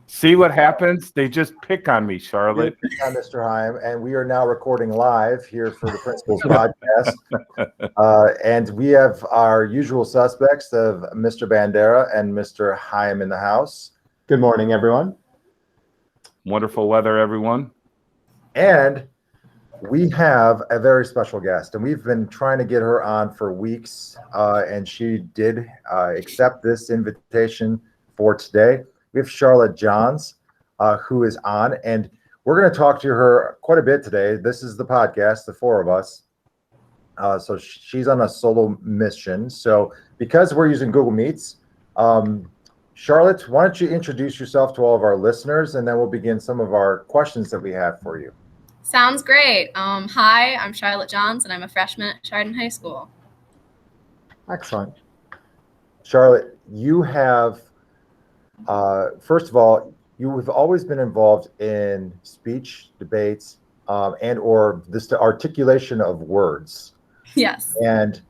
See what happens? They just pick on me, Charlotte. I'm Mr. Heim, and we are now recording live here for the Principal's Podcast. And we have our usual suspects of Mr. Bandera and Mr. Heim in the house. Good morning, everyone. Wonderful weather, everyone. And we have a very special guest, and we've been trying to get her on for weeks, and she did accept this invitation for today. We have Charlotte Jons, who is on, and we're going to talk to her quite a bit today. This is the podcast, the four of us. So she's on a solo mission. So because we're using Google Meets, Charlotte, why don't you introduce yourself to all of our listeners, and then we'll begin some of our questions that we have for you. Sounds great. Hi, I'm Charlotte Jons, and I'm a freshman at Chardon High School. Excellent. Charlotte, you have... first of all, you have always been involved in speech, debates, and or this articulation of words. Yes. And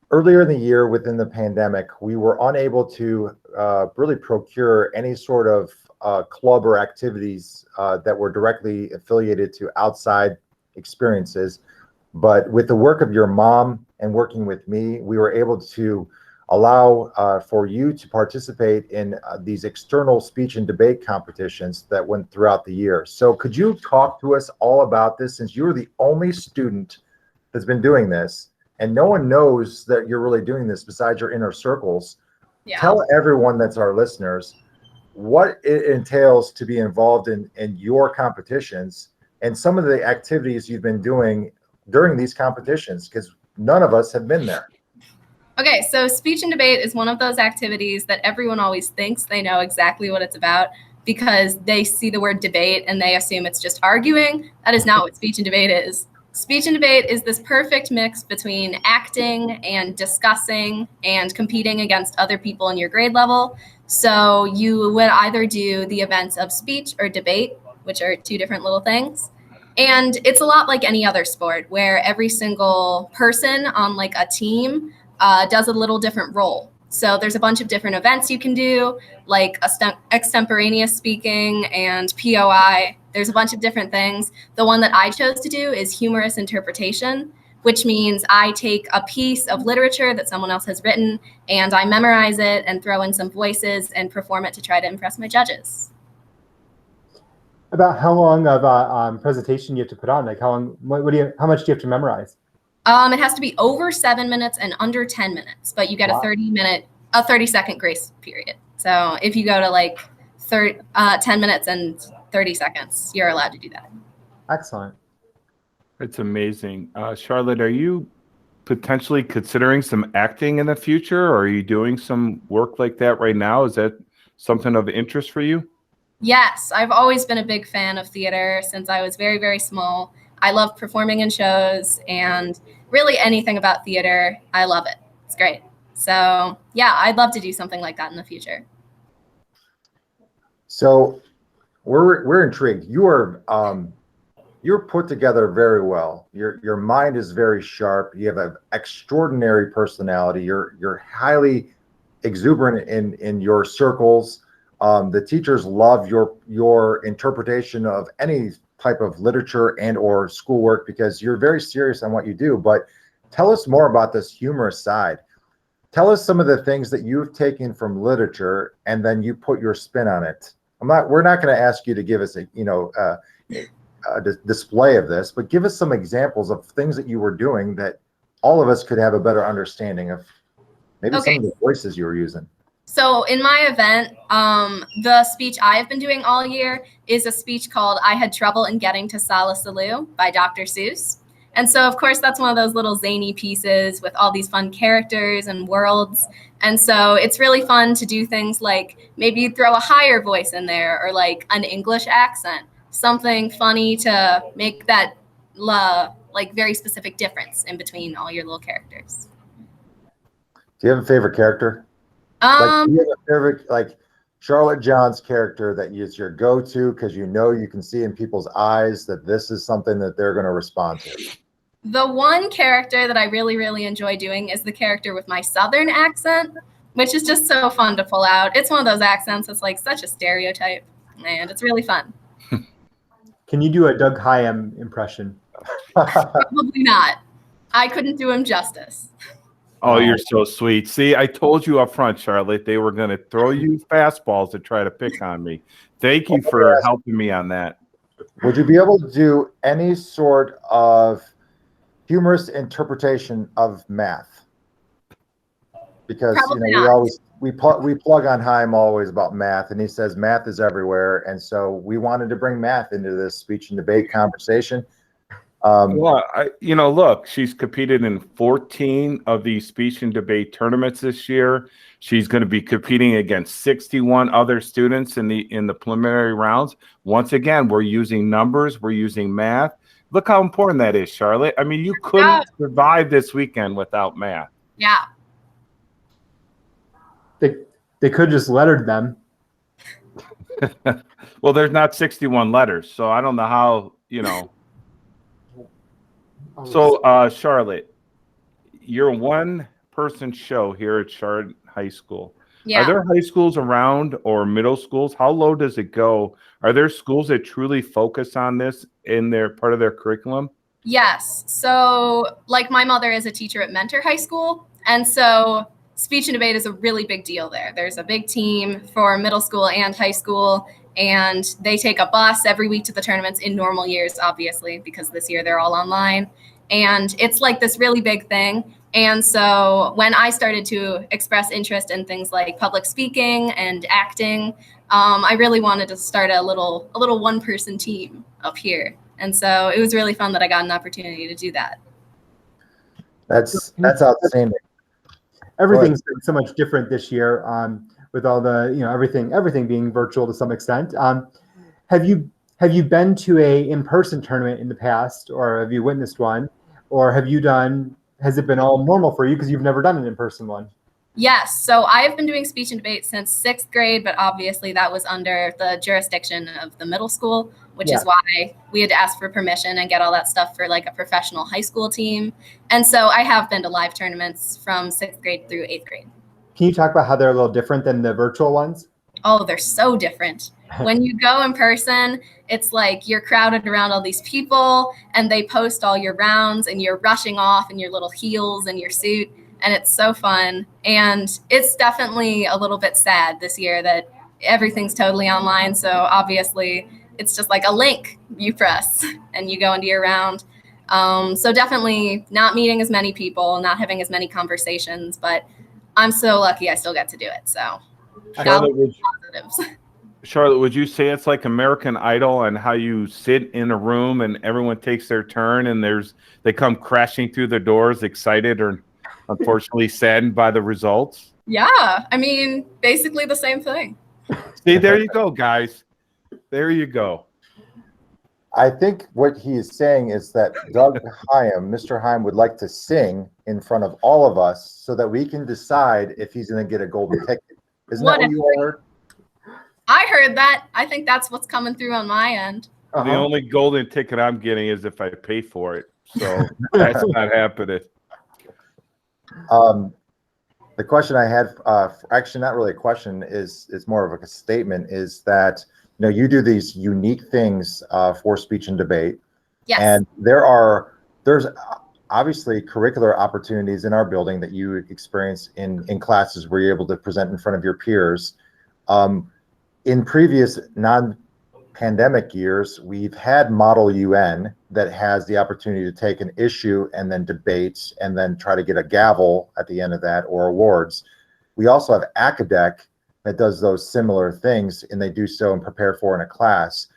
earlier in the year, within the pandemic, we were unable to really procure any sort of club or activities that were directly affiliated to outside experiences. But with the work of your mom and working with me, we were able to allow for you to participate in these external speech and debate competitions that went throughout the year. So could you talk to us all about this, since you're the only student that's been doing this, and no one knows that you're really doing this besides your inner circles? Yeah. Tell everyone that's our listeners what it entails to be involved in your competitions and some of the activities you've been doing during these competitions, because none of us have been there. Okay, so speech and debate is one of those activities that everyone always thinks they know exactly what it's about because they see the word debate and they assume it's just arguing. That is not what speech and debate is. Speech and debate is this perfect mix between acting and discussing and competing against other people in your grade level. So you would either do the events of speech or debate, which are two different little things. And it's a lot like any other sport where every single person on like a team does a little different role. So there's a bunch of different events you can do, like extemporaneous speaking and POI. There's a bunch of different things. The one that I chose to do is humorous interpretation, which means I take a piece of literature that someone else has written and I memorize it and throw in some voices and perform it to try to impress my judges. About how long of a presentation you have to put on? Like how much do you have to memorize? It has to be over 7 minutes and under 10 minutes, but you get Wow. a 30-second grace period. So if you go to like 10 minutes and 30 seconds, you're allowed to do that. Excellent. It's amazing. Charlotte, are you potentially considering some acting in the future, or are you doing some work like that right now? Is that something of interest for you? Yes, I've always been a big fan of theater since I was very, very small. I love performing in shows and really anything about theater. I love it. It's great. So yeah, I'd love to do something like that in the future. So we're intrigued. You're put together very well. Your mind is very sharp. You have an extraordinary personality. You're highly exuberant in your circles. The teachers love your interpretation of any type of literature and or schoolwork because you're very serious on what you do. But tell us more about this humorous side. Tell us some of the things that you've taken from literature and then you put your spin on it. We're not going to ask you to give us a display of this, but give us some examples of things that you were doing that all of us could have a better understanding of. Maybe some of the voices you were using. So in my event, the speech I've been doing all year is a speech called I Had Trouble in Getting to Salisaloo by Dr. Seuss. And so, of course, that's one of those little zany pieces with all these fun characters and worlds. And so it's really fun to do things like maybe throw a higher voice in there or like an English accent, something funny to make that like very specific difference in between all your little characters. Do you have a favorite character? Do you have a favorite, like Charlotte Jons' character that is your go-to because you can see in people's eyes that this is something that they're going to respond to? The one character that I really, really enjoy doing is the character with my Southern accent, which is just so fun to pull out. It's one of those accents that's like such a stereotype, and it's really fun. Can you do a Doug Hyam impression? Probably not. I couldn't do him justice. Oh, you're so sweet. See, I told you up front, Charlotte, they were going to throw you fastballs to try to pick on me. Thank you for helping me on that. Would you be able to do any sort of humorous interpretation of math? Because Probably we plug on Haim always about math, and he says math is everywhere, and so we wanted to bring math into this speech and debate conversation. Well, look, she's competed in 14 of these speech and debate tournaments this year. She's going to be competing against 61 other students in the preliminary rounds. Once again, we're using numbers, we're using math. Look how important that is, Charlotte. I mean, you couldn't survive this weekend without math. Yeah. They could just lettered them. Well, there's not 61 letters, so I don't know how, So, Charlotte, you're a one-person show here at Chard High School. Yeah. Are there high schools around or middle schools? How low does it go? Are there schools that truly focus on this in their part of their curriculum? Yes. So, like, my mother is a teacher at Mentor High School, and so speech and debate is a really big deal there. There's a big team for middle school and high school, and they take a bus every week to the tournaments in normal years, obviously, because this year they're all online. And it's like this really big thing. And so when I started to express interest in things like public speaking and acting, I really wanted to start a little one-person team up here. And so it was really fun that I got an opportunity to do that. That's outstanding. Everything's been so much different this year, with all the everything being virtual to some extent. Have you been to a in-person tournament in the past, or have you witnessed one, or has it been all normal for you because you've never done an in-person one? Yes. So I've been doing speech and debate since 6th grade, but obviously that was under the jurisdiction of the middle school, which is why we had to ask for permission and get all that stuff for like a professional high school team. And so I have been to live tournaments from 6th grade through 8th grade. Can you talk about how they're a little different than the virtual ones? Oh, they're so different. When you go in person, it's like you're crowded around all these people and they post all your rounds and you're rushing off in your little heels and your suit. And it's so fun. And it's definitely a little bit sad this year that everything's totally online. So obviously it's just like a link you press and you go into your round. So definitely not meeting as many people, not having as many conversations, but I'm so lucky I still get to do it. So Charlotte, would you say it's like American Idol and how you sit in a room and everyone takes their turn and they come crashing through the doors excited or unfortunately saddened by the results? Yeah, I mean, basically the same thing. See, there you go, guys. There you go. I think what he is saying is that Doug Hyam, Mr. Hyam, would like to sing in front of all of us so that we can decide if he's going to get a golden ticket. Isn't that what you all heard? I heard that. I think that's what's coming through on my end. The only golden ticket I'm getting is if I pay for it. So that's not happening. The question I had, actually not really a question, is more of a statement, is that you do these unique things for speech and debate. Yes. And there's obviously curricular opportunities in our building that you experience in classes where you're able to present in front of your peers. In previous non-pandemic years, we've had Model UN that has the opportunity to take an issue and then debate and then try to get a gavel at the end of that or awards. We also have Acadec that does those similar things, and they do so and prepare for in a class.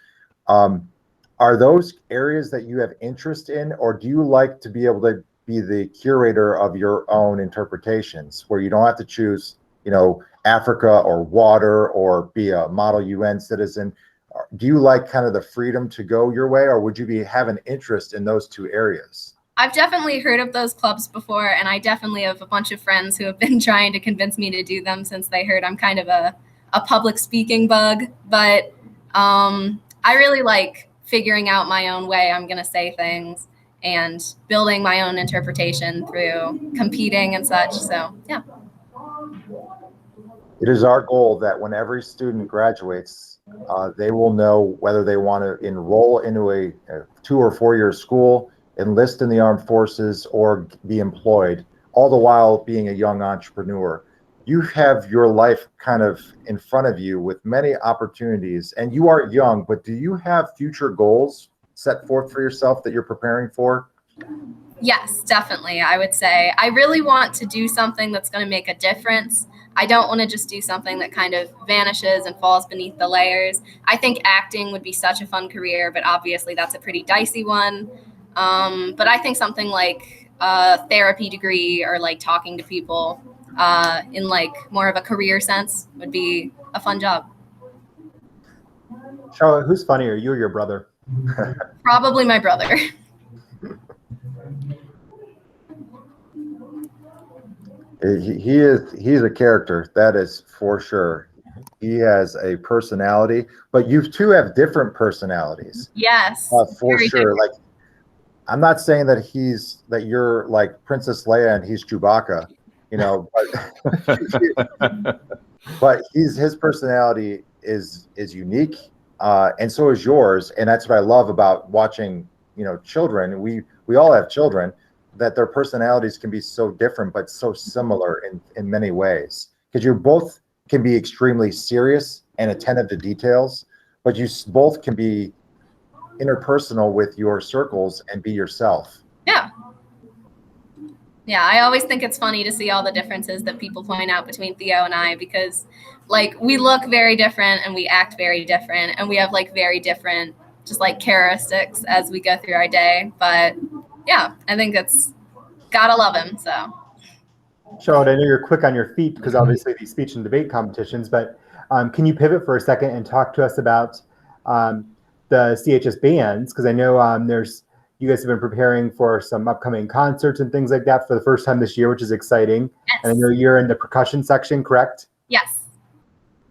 Are those areas that you have interest in, or do you like to be able to be the curator of your own interpretations where you don't have to choose, Africa or water or be a Model UN citizen? Do you like kind of the freedom to go your way, or would you have an interest in those two areas? I've definitely heard of those clubs before, and I definitely have a bunch of friends who have been trying to convince me to do them since they heard I'm kind of a public speaking bug. But I really like figuring out my own way I'm going to say things and building my own interpretation through competing and such. So, yeah. It is our goal that when every student graduates, they will know whether they want to enroll into a 2 or 4 year school, enlist in the armed forces, or be employed, all the while being a young entrepreneur. You have your life kind of in front of you with many opportunities, and you are young, but do you have future goals set forth for yourself that you're preparing for? Yes, definitely. I would say I really want to do something that's going to make a difference. I don't want to just do something that kind of vanishes and falls beneath the layers. I think acting would be such a fun career, but obviously that's a pretty dicey one. But I think something like a therapy degree or like talking to people in like more of a career sense would be a fun job. Charlotte, who's funnier, you or your brother? Probably my brother. He's a character, that is for sure. He has a personality, but you two have different personalities. Yes. For sure. Like, I'm not saying that you're like Princess Leia and he's Chewbacca, you know, but his personality is unique, and so is yours, and that's what I love about watching, you know, children. We all have children, that their personalities can be so different but so similar in many ways, because you both can be extremely serious and attentive to details, but you both can be interpersonal with your circles and be yourself. Yeah, I always think it's funny to see all the differences that people point out between Theo and I, because like we look very different and we act very different, and we have like very different just like characteristics as we go through our day. But yeah, I think it's gotta love him. So Charlotte, I know you're quick on your feet because obviously these speech and debate competitions, but can you pivot for a second and talk to us about the CHS bands? Because I know you guys have been preparing for some upcoming concerts and things like that for the first time this year, which is exciting. yes. And I know you're in the percussion section, correct? Yes.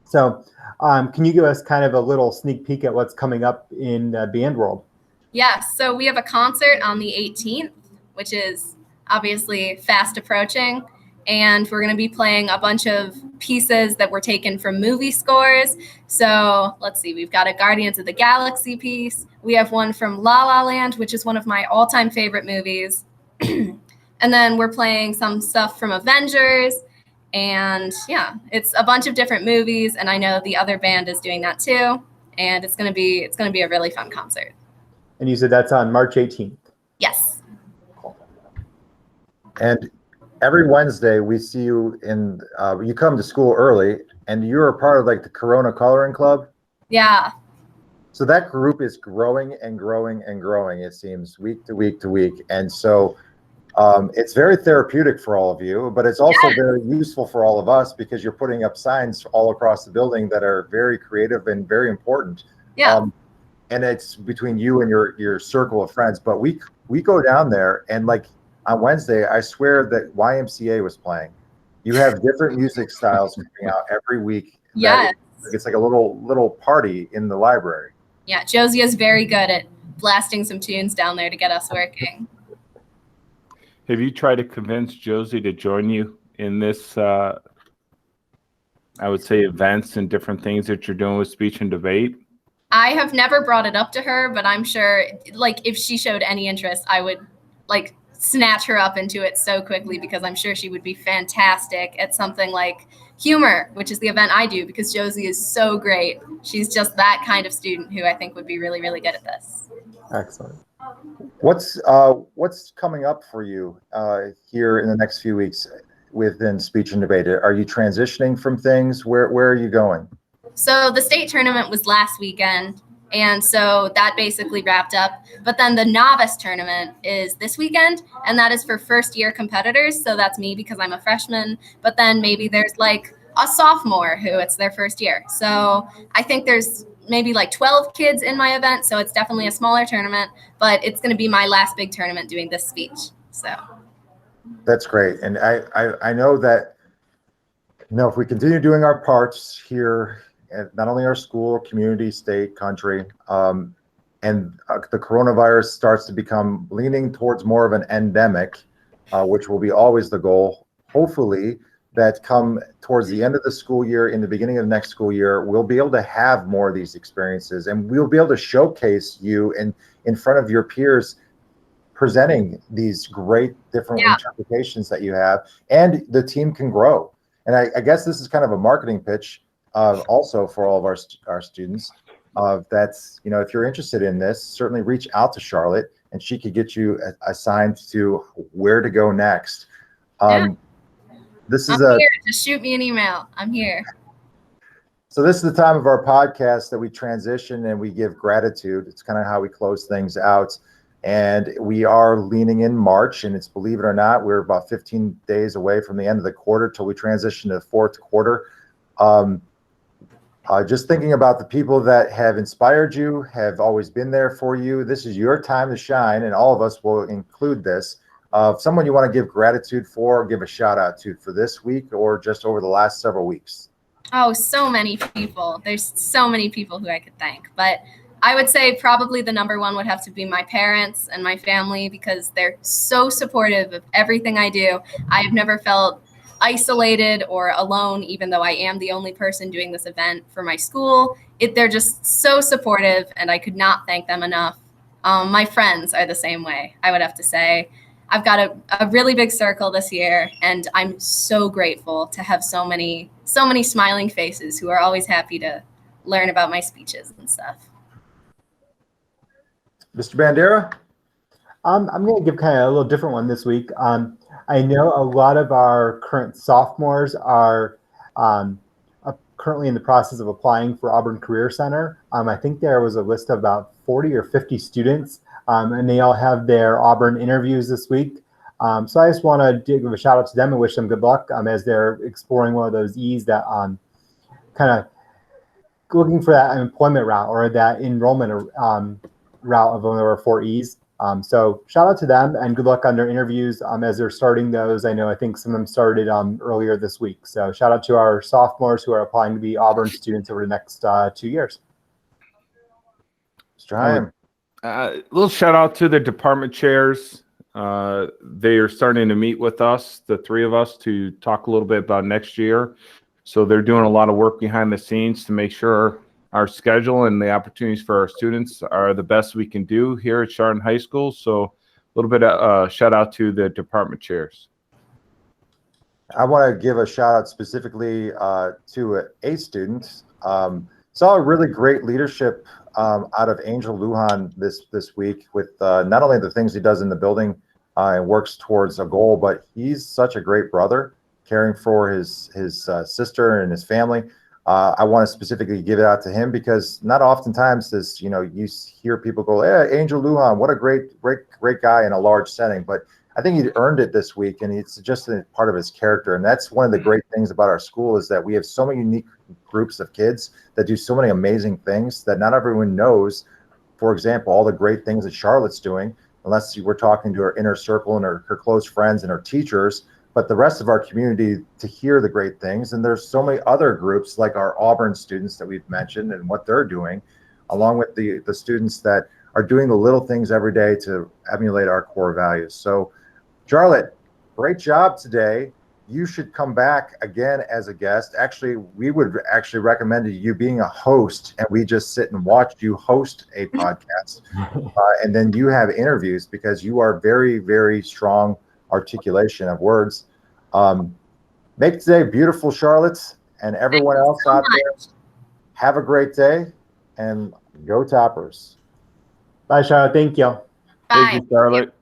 So can you give us kind of a little sneak peek at what's coming up in band world? Yes. So we have a concert on the 18th, which is obviously fast approaching. And we're going to be playing a bunch of pieces that were taken from movie scores. So let's see, we've got a Guardians of the Galaxy piece. We have one from La La Land, which is one of my all-time favorite movies. And then we're playing some stuff from Avengers. And yeah, it's a bunch of different movies. And I know the other band is doing that too. And it's going to be a really fun concert. And you said that's on March 18th. Yes. And every Wednesday we see you you come to school early, and you're a part of like the Corona Coloring Club. Yeah. So that group is growing and growing and growing, it seems, week to week to week. And so it's very therapeutic for all of you, but it's also very useful for all of us, because you're putting up signs all across the building that are very creative and very important. Yeah. And it's between you and your circle of friends. But we go down there, and like on Wednesday, I swear that YMCA was playing. You have different music styles coming out every week. Yes. It's like a little party in the library. Yeah, Josie is very good at blasting some tunes down there to get us working. Have you tried to convince Josie to join you in this, I would say, events and different things that you're doing with speech and debate? I have never brought it up to her, but I'm sure, like, if she showed any interest, I would, like, snatch her up into it so quickly, because I'm sure she would be fantastic at something like humor, which is the event I do, because Josie is so great. She's just that kind of student who I think would be really, really good at this. Excellent. What's coming up for you here in the next few weeks within speech and debate? Are you transitioning from things? Where are you going? So the state tournament was last weekend, and so that basically wrapped up. But then the novice tournament is this weekend, and that is for first-year competitors. So that's me, because I'm a freshman. But then maybe there's like a sophomore who it's their first year. So I think there's maybe like 12 kids in my event. So it's definitely a smaller tournament, but it's going to be my last big tournament doing this speech. So that's great. And I know that, you know, if we continue doing our parts here at not only our school, community, state, country, and the coronavirus starts to become leaning towards more of an endemic, which will be always the goal, hopefully that come towards the end of the school year, in the beginning of the next school year, we'll be able to have more of these experiences, and we'll be able to showcase you in front of your peers, presenting these great different interpretations that you have, and the team can grow. And I guess this is kind of a marketing pitch also for all of our students. That's, you know, if you're interested in this, certainly reach out to Charlotte, and she could get you assigned to where to go next. This is I'm here. Just shoot me an email. I'm here. So this is the time of our podcast that we transition and we give gratitude. It's kind of how we close things out. And we are leaning in March, and it's, believe it or not, we're about 15 days away from the end of the quarter till we transition to the fourth quarter. Just thinking about the people that have inspired you, have always been there for you. This is your time to shine, and all of us will include this. Someone you want to give gratitude for, give a shout out to for this week or just over the last several weeks. Oh, so many people. There's so many people who I could thank, but I would say probably the number one would have to be my parents and my family, because they're so supportive of everything I do. I have never felt isolated or alone, even though I am the only person doing this event for my school. They're just so supportive, and I could not thank them enough. My friends are the same way, I would have to say. I've got a really big circle this year, and I'm so grateful to have so many smiling faces who are always happy to learn about my speeches and stuff. Mr. Bandera? I'm going to give kind of a little different one this week. I know a lot of our current sophomores are currently in the process of applying for Auburn Career Center. I think there was a list of about 40 or 50 students, and they all have their Auburn interviews this week. So I just want to give a shout out to them and wish them good luck as they're exploring one of those E's that kind of looking for that employment route or that enrollment route of one of our 4 E's. So shout out to them and good luck on their interviews as they're starting those. I think some of them started earlier this week. So shout out to our sophomores who are applying to be Auburn students over the next 2 years. Mr. Hyam. A little shout out to the department chairs. They are starting to meet with us, the 3 of us, to talk a little bit about next year. So they're doing a lot of work behind the scenes to make sure our schedule and the opportunities for our students are the best we can do here at Chardon High School. So a little bit of shout out to the department chairs. I want to give a shout out specifically to a student. Saw a really great leadership out of Angel Lujan this week with not only the things he does in the building and works towards a goal, but he's such a great brother, caring for his sister and his family. I want to specifically give it out to him because not oftentimes does, you hear people go, "Hey, Angel Lujan, what a great guy," in a large setting. But I think he earned it this week, and it's just a part of his character. And that's one of the great things about our school is that we have so many unique groups of kids that do so many amazing things that not everyone knows. For example, all the great things that Charlotte's doing, unless we're talking to her inner circle and her close friends and her teachers, but the rest of our community to hear the great things. And there's so many other groups like our Auburn students that we've mentioned and what they're doing, along with the students that are doing the little things every day to emulate our core values. So Charlotte, great job today. You should come back again as a guest. Actually, we would actually recommend you being a host, and we just sit and watch you host a podcast. And then you have interviews because you are very, very strong articulation of words. Make today beautiful, Charlotte, and everyone else out there. Have a great day and go Toppers. Bye, Charlotte. Thank you. Bye. Thank you, Charlotte.